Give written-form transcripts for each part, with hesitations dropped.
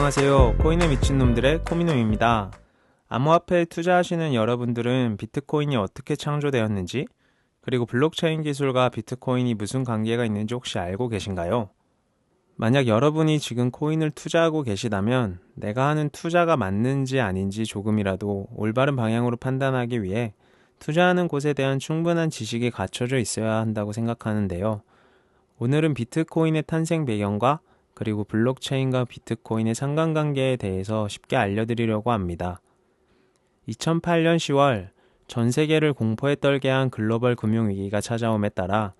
안녕하세요. 코인에 미친놈들의 코미놈입니다. 암호화폐에 투자하시는 여러분들은 비트코인이 어떻게 창조되었는지, 그리고 블록체인 기술과 비트코인이 무슨 관계가 있는지 혹시 알고 계신가요? 만약 여러분이 지금 코인을 투자하고 계시다면 내가 하는 투자가 맞는지 아닌지 조금이라도 올바른 방향으로 판단하기 위해 투자하는 곳에 대한 충분한 지식이 갖춰져 있어야 한다고 생각하는데요. 오늘은 비트코인의 탄생 배경과 그리고 블록체인과 비트코인의 상관관계에 대해서 쉽게 알려드리려고 합니다. 2008년 10월 전 세계를 공포에 떨게 한 글로벌 금융위기가 찾아옴에 따라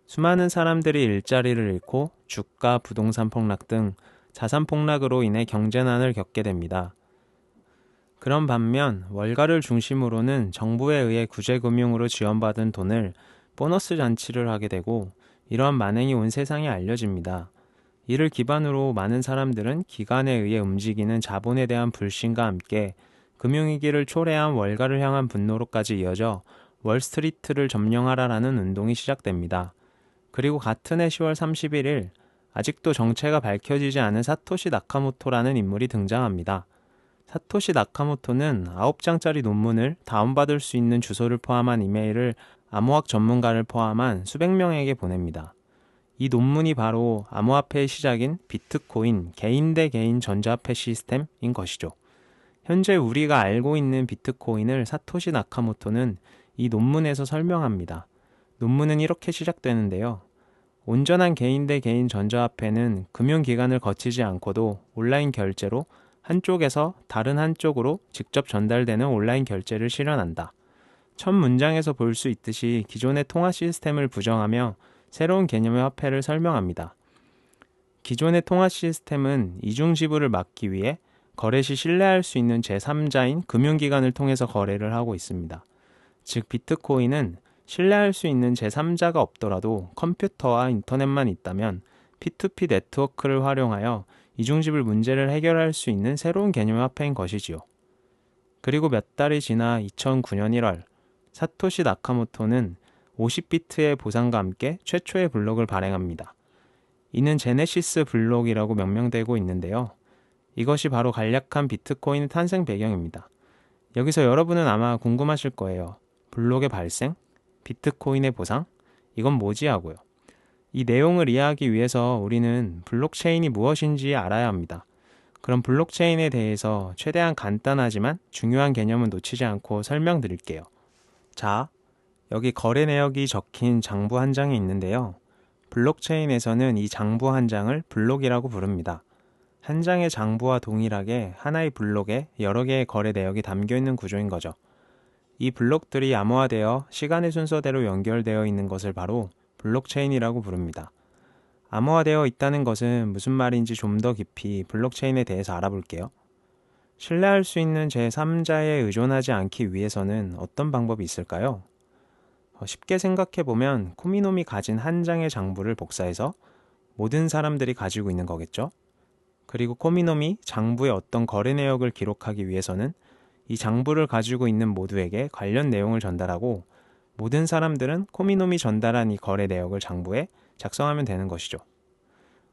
수많은 사람들이 일자리를 잃고 주가, 부동산 폭락 등 자산 폭락으로 인해 경제난을 겪게 됩니다. 그런 반면 월가를 중심으로는 정부에 의해 구제금융으로 지원받은 돈을 보너스 잔치를 하게 되고 이러한 만행이 온 세상에 알려집니다. 이를 기반으로 많은 사람들은 기관에 의해 움직이는 자본에 대한 불신과 함께 금융위기를 초래한 월가를 향한 분노로까지 이어져 월스트리트를 점령하라라는 운동이 시작됩니다. 그리고 같은 해 10월 31일 아직도 정체가 밝혀지지 않은 사토시 나카모토라는 인물이 등장합니다. 사토시 나카모토는 9장짜리 논문을 다운받을 수 있는 주소를 포함한 이메일을 암호학 전문가를 포함한 수백 명에게 보냅니다. 이 논문이 바로 암호화폐의 시작인 비트코인 개인 대 개인 전자화폐 시스템인 것이죠. 현재 우리가 알고 있는 비트코인을 사토시 나카모토는 이 논문에서 설명합니다. 논문은 이렇게 시작되는데요. 온전한 개인 대 개인 전자화폐는 금융기관을 거치지 않고도 온라인 결제로 한쪽에서 다른 한쪽으로 직접 전달되는 온라인 결제를 실현한다. 첫 문장에서 볼 수 있듯이 기존의 통화 시스템을 부정하며 새로운 개념의 화폐를 설명합니다. 기존의 통화 시스템은 이중 지불을 막기 위해 거래 시 신뢰할 수 있는 제3자인 금융기관을 통해서 거래를 하고 있습니다. 즉 비트코인은 신뢰할 수 있는 제3자가 없더라도 컴퓨터와 인터넷만 있다면 P2P 네트워크를 활용하여 이중지불 문제를 해결할 수 있는 새로운 개념의 화폐인 것이지요. 그리고 몇 달이 지나 2009년 1월 사토시 나카모토는 50비트의 보상과 함께 최초의 블록을 발행합니다. 이는 제네시스 블록이라고 명명되고 있는데요. 이것이 바로 간략한 비트코인의 탄생 배경입니다. 여기서 여러분은 아마 궁금하실 거예요. 블록의 발생? 비트코인의 보상? 이건 뭐지 하고요. 이 내용을 이해하기 위해서 우리는 블록체인이 무엇인지 알아야 합니다. 그럼 블록체인에 대해서 최대한 간단하지만 중요한 개념은 놓치지 않고 설명드릴게요. 자, 여기 거래 내역이 적힌 장부 한 장이 있는데요. 블록체인에서는 이 장부 한 장을 블록이라고 부릅니다. 한 장의 장부와 동일하게 하나의 블록에 여러 개의 거래 내역이 담겨 있는 구조인 거죠. 이 블록들이 암호화되어 시간의 순서대로 연결되어 있는 것을 바로 블록체인이라고 부릅니다. 암호화되어 있다는 것은 무슨 말인지 좀 더 깊이 블록체인에 대해서 알아볼게요. 신뢰할 수 있는 제3자에 의존하지 않기 위해서는 어떤 방법이 있을까요? 쉽게 생각해보면 코미놈이 가진 한 장의 장부를 복사해서 모든 사람들이 가지고 있는 거겠죠? 그리고 코미놈이 장부에 어떤 거래 내역을 기록하기 위해서는 이 장부를 가지고 있는 모두에게 관련 내용을 전달하고 모든 사람들은 코미놈이 전달한 이 거래 내역을 장부에 작성하면 되는 것이죠.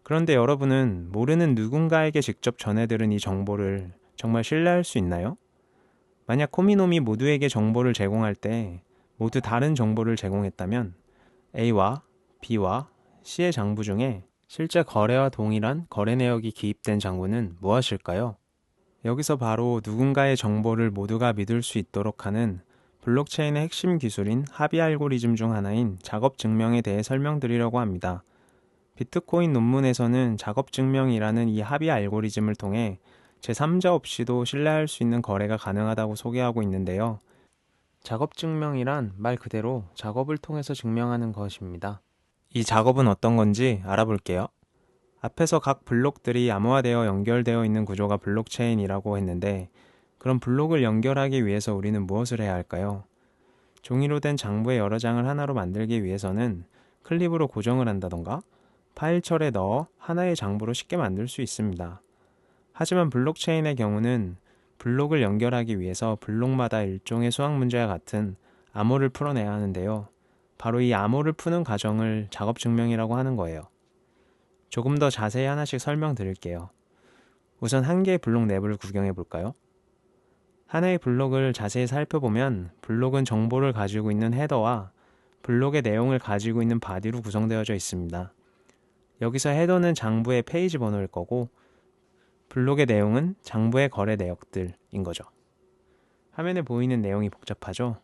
그런데 여러분은 모르는 누군가에게 직접 전해들은 이 정보를 정말 신뢰할 수 있나요? 만약 코미놈이 모두에게 정보를 제공할 때 모두 다른 정보를 제공했다면 A와 B와 C의 장부 중에 실제 거래와 동일한 거래 내역이 기입된 장부는 무엇일까요? 여기서 바로 누군가의 정보를 모두가 믿을 수 있도록 하는 블록체인의 핵심 기술인 합의 알고리즘 중 하나인 작업 증명에 대해 설명드리려고 합니다. 비트코인 논문에서는 작업 증명이라는 이 합의 알고리즘을 통해 제3자 없이도 신뢰할 수 있는 거래가 가능하다고 소개하고 있는데요. 작업 증명이란 말 그대로 작업을 통해서 증명하는 것입니다. 이 작업은 어떤 건지 알아볼게요. 앞에서 각 블록들이 암호화되어 연결되어 있는 구조가 블록체인이라고 했는데 그럼 블록을 연결하기 위해서 우리는 무엇을 해야 할까요? 종이로 된 장부의 여러 장을 하나로 만들기 위해서는 클립으로 고정을 한다던가 파일철에 넣어 하나의 장부로 쉽게 만들 수 있습니다. 하지만 블록체인의 경우는 블록을 연결하기 위해서 블록마다 일종의 수학 문제와 같은 암호를 풀어내야 하는데요. 바로 이 암호를 푸는 과정을 작업 증명이라고 하는 거예요. 조금 더 자세히 하나씩 설명드릴게요. 우선 한 개의 블록 내부를 구경해 볼까요? 하나의 블록을 자세히 살펴보면 블록은 정보를 가지고 있는 헤더와 블록의 내용을 가지고 있는 바디로 구성되어져 있습니다. 여기서 헤더는 장부의 페이지 번호일 거고 블록의 내용은 장부의 거래 내역들인 거죠. 화면에 보이는 내용이 복잡하죠?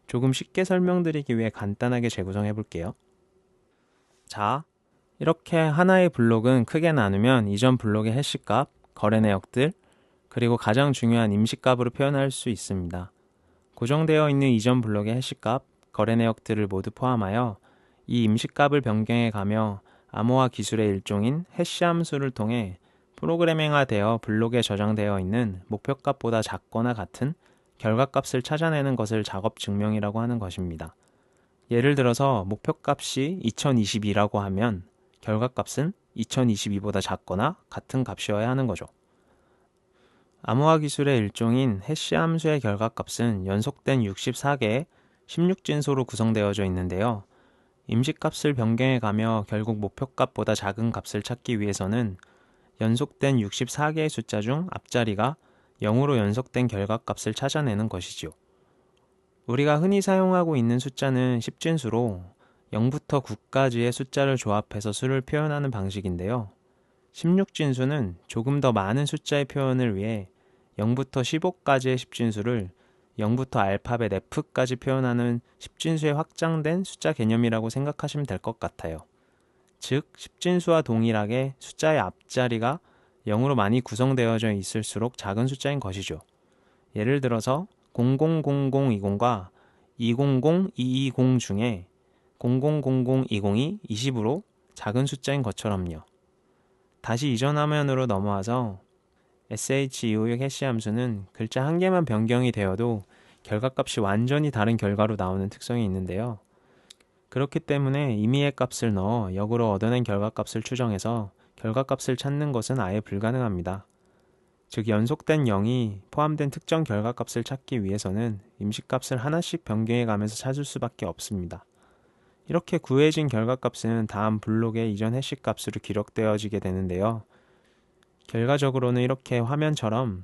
조금 쉽게 설명드리기 위해 간단하게 재구성해 볼게요. 자, 이렇게 하나의 블록은 크게 나누면 이전 블록의 해시값, 거래 내역들, 그리고 가장 중요한 임시값으로 표현할 수 있습니다. 고정되어 있는 이전 블록의 해시값, 거래 내역들을 모두 포함하여 이 임시값을 변경해 가며 암호화 기술의 일종인 해시 함수를 통해 프로그래밍화되어 블록에 저장되어 있는 목표값보다 작거나 같은 결과값을 찾아내는 것을 작업 증명이라고 하는 것입니다. 예를 들어서 목표값이 2022라고 하면 결과값은 2022보다 작거나 같은 값이어야 하는 거죠. 암호화 기술의 일종인 해시 함수의 결과값은 연속된 64개의 16진수로 구성되어져 있는데요. 임시값을 변경해 가며 결국 목표값보다 작은 값을 찾기 위해서는 연속된 64개의 숫자 중 앞자리가 0으로 연속된 결과값을 찾아내는 것이지요. 우리가 흔히 사용하고 있는 숫자는 10진수로 0부터 9까지의 숫자를 조합해서 수를 표현하는 방식인데요. 16진수는 조금 더 많은 숫자의 표현을 위해 0부터 15까지의 10진수를 0부터 알파벳 F까지 표현하는 10진수의 확장된 숫자 개념이라고 생각하시면 될 것 같아요. 즉, 10진수와 동일하게 숫자의 앞자리가 0으로 많이 구성되어져 있을수록 작은 숫자인 것이죠. 예를 들어서 000020과 200220 중에 000020이 20으로 작은 숫자인 것처럼요. 다시 이전 화면으로 넘어와서 SH256 해시 함수는 글자 한 개만 변경이 되어도 결과값이 완전히 다른 결과로 나오는 특성이 있는데요. 그렇기 때문에 임의의 값을 넣어 역으로 얻어낸 결과값을 추정해서 결과값을 찾는 것은 아예 불가능합니다. 즉 연속된 0이 포함된 특정 결과값을 찾기 위해서는 임시값을 하나씩 변경해 가면서 찾을 수밖에 없습니다. 이렇게 구해진 결과값은 다음 블록의 이전 해시값으로 기록되어지게 되는데요. 결과적으로는 이렇게 화면처럼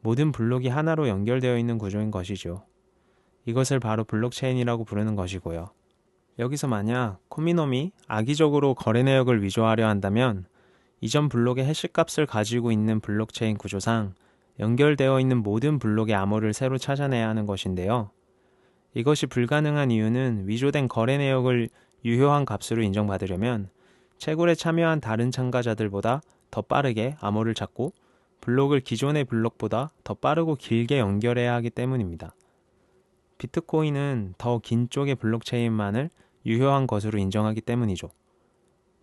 모든 블록이 하나로 연결되어 있는 구조인 것이죠. 이것을 바로 블록체인이라고 부르는 것이고요. 여기서 만약 코미노미 악의적으로 거래 내역을 위조하려 한다면 이전 블록의 해시값을 가지고 있는 블록체인 구조상 연결되어 있는 모든 블록의 암호를 새로 찾아내야 하는 것인데요. 이것이 불가능한 이유는 위조된 거래 내역을 유효한 값으로 인정받으려면 채굴에 참여한 다른 참가자들보다 더 빠르게 암호를 찾고 블록을 기존의 블록보다 더 빠르고 길게 연결해야 하기 때문입니다. 비트코인은 더 긴 쪽의 블록체인만을 유효한 것으로 인정하기 때문이죠.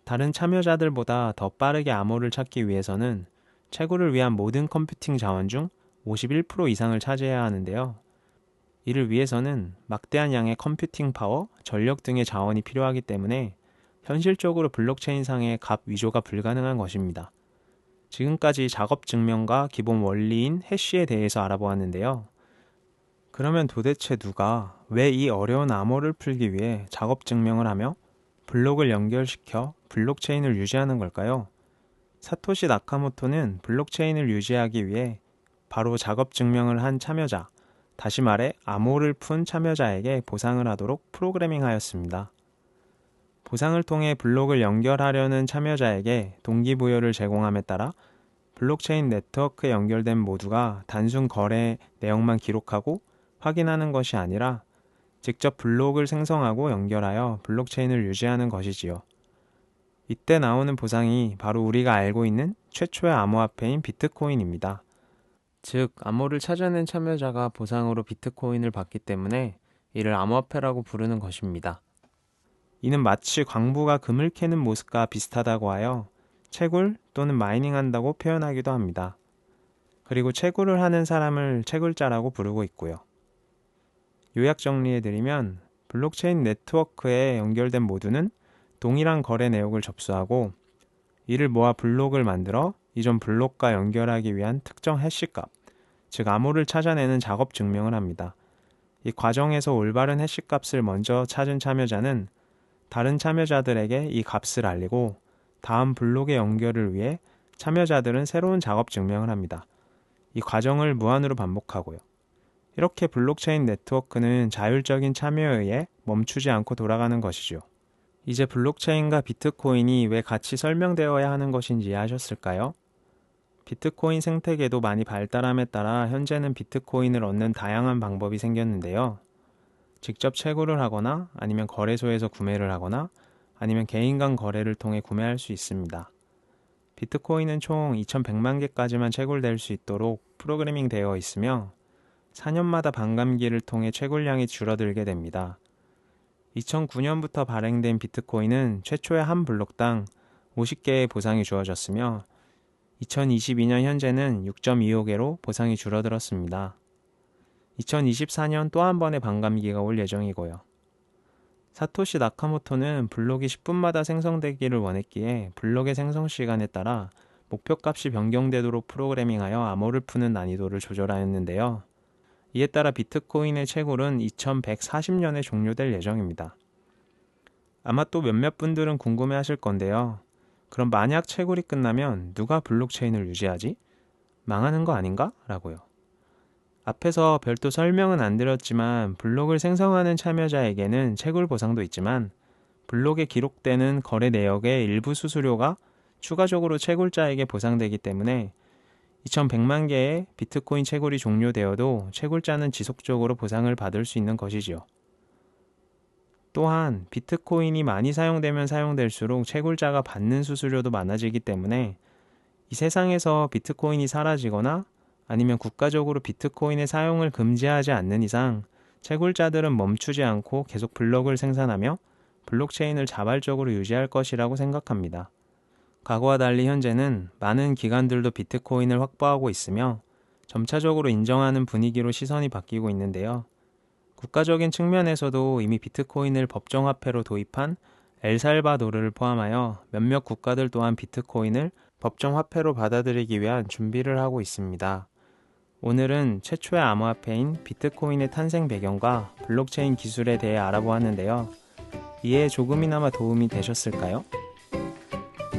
다른 참여자들보다 더 빠르게 암호를 찾기 위해서는 채굴을 위한 모든 컴퓨팅 자원 중 51% 이상을 차지해야 하는데요. 이를 위해서는 막대한 양의 컴퓨팅 파워, 전력 등의 자원이 필요하기 때문에 현실적으로 블록체인상의 값 위조가 불가능한 것입니다. 지금까지 작업 증명과 기본 원리인 해시에 대해서 알아보았는데요. 그러면 도대체 누가 왜 이 어려운 암호를 풀기 위해 작업 증명을 하며 블록을 연결시켜 블록체인을 유지하는 걸까요? 사토시 나카모토는 블록체인을 유지하기 위해 바로 작업 증명을 한 참여자, 다시 말해 암호를 푼 참여자에게 보상을 하도록 프로그래밍하였습니다. 보상을 통해 블록을 연결하려는 참여자에게 동기부여를 제공함에 따라 블록체인 네트워크에 연결된 모두가 단순 거래 내역만 기록하고 확인하는 것이 아니라 직접 블록을 생성하고 연결하여 블록체인을 유지하는 것이지요. 이때 나오는 보상이 바로 우리가 알고 있는 최초의 암호화폐인 비트코인입니다. 즉, 암호를 찾아낸 참여자가 보상으로 비트코인을 받기 때문에 이를 암호화폐라고 부르는 것입니다. 이는 마치 광부가 금을 캐는 모습과 비슷하다고 하여 채굴 또는 마이닝한다고 표현하기도 합니다. 그리고 채굴을 하는 사람을 채굴자라고 부르고 있고요. 요약 정리해드리면 블록체인 네트워크에 연결된 모두는 동일한 거래 내역을 접수하고 이를 모아 블록을 만들어 이전 블록과 연결하기 위한 특정 해시값, 즉 암호를 찾아내는 작업 증명을 합니다. 이 과정에서 올바른 해시값을 먼저 찾은 참여자는 다른 참여자들에게 이 값을 알리고 다음 블록의 연결을 위해 참여자들은 새로운 작업 증명을 합니다. 이 과정을 무한으로 반복하고요. 이렇게 블록체인 네트워크는 자율적인 참여에 의해 멈추지 않고 돌아가는 것이죠. 이제 블록체인과 비트코인이 왜 같이 설명되어야 하는 것인지 이해하셨을까요? 비트코인 생태계도 많이 발달함에 따라 현재는 비트코인을 얻는 다양한 방법이 생겼는데요. 직접 채굴을 하거나 아니면 거래소에서 구매를 하거나 아니면 개인 간 거래를 통해 구매할 수 있습니다. 비트코인은 총 2100만 개까지만 채굴될 수 있도록 프로그래밍 되어 있으며 4년마다 반감기를 통해 채굴량이 줄어들게 됩니다. 2009년부터 발행된 비트코인은 최초의 한 블록당 50개의 보상이 주어졌으며 2022년 현재는 6.25개로 보상이 줄어들었습니다. 2024년 또 한 번의 반감기가 올 예정이고요. 사토시 나카모토는 블록이 10분마다 생성되기를 원했기에 블록의 생성 시간에 따라 목표값이 변경되도록 프로그래밍하여 암호를 푸는 난이도를 조절하였는데요. 이에 따라 비트코인의 채굴은 2140년에 종료될 예정입니다. 아마 또 몇몇 분들은 궁금해하실 건데요. 그럼 만약 채굴이 끝나면 누가 블록체인을 유지하지? 망하는 거 아닌가? 라고요. 앞에서 별도 설명은 안 드렸지만 블록을 생성하는 참여자에게는 채굴 보상도 있지만 블록에 기록되는 거래 내역의 일부 수수료가 추가적으로 채굴자에게 보상되기 때문에 2100만 개의 비트코인 채굴이 종료되어도 채굴자는 지속적으로 보상을 받을 수 있는 것이지요. 또한 비트코인이 많이 사용되면 사용될수록 채굴자가 받는 수수료도 많아지기 때문에 이 세상에서 비트코인이 사라지거나 아니면 국가적으로 비트코인의 사용을 금지하지 않는 이상 채굴자들은 멈추지 않고 계속 블록을 생산하며 블록체인을 자발적으로 유지할 것이라고 생각합니다. 과거와 달리 현재는 많은 기관들도 비트코인을 확보하고 있으며 점차적으로 인정하는 분위기로 시선이 바뀌고 있는데요. 국가적인 측면에서도 이미 비트코인을 법정화폐로 도입한 엘살바도르를 포함하여 몇몇 국가들 또한 비트코인을 법정화폐로 받아들이기 위한 준비를 하고 있습니다. 오늘은 최초의 암호화폐인 비트코인의 탄생 배경과 블록체인 기술에 대해 알아보았는데요. 이에 조금이나마 도움이 되셨을까요?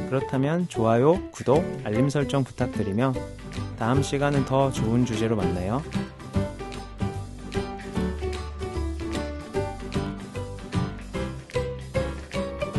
그렇다면 좋아요, 구독, 알림 설정 부탁드리며 다음 시간은 더 좋은 주제로 만나요.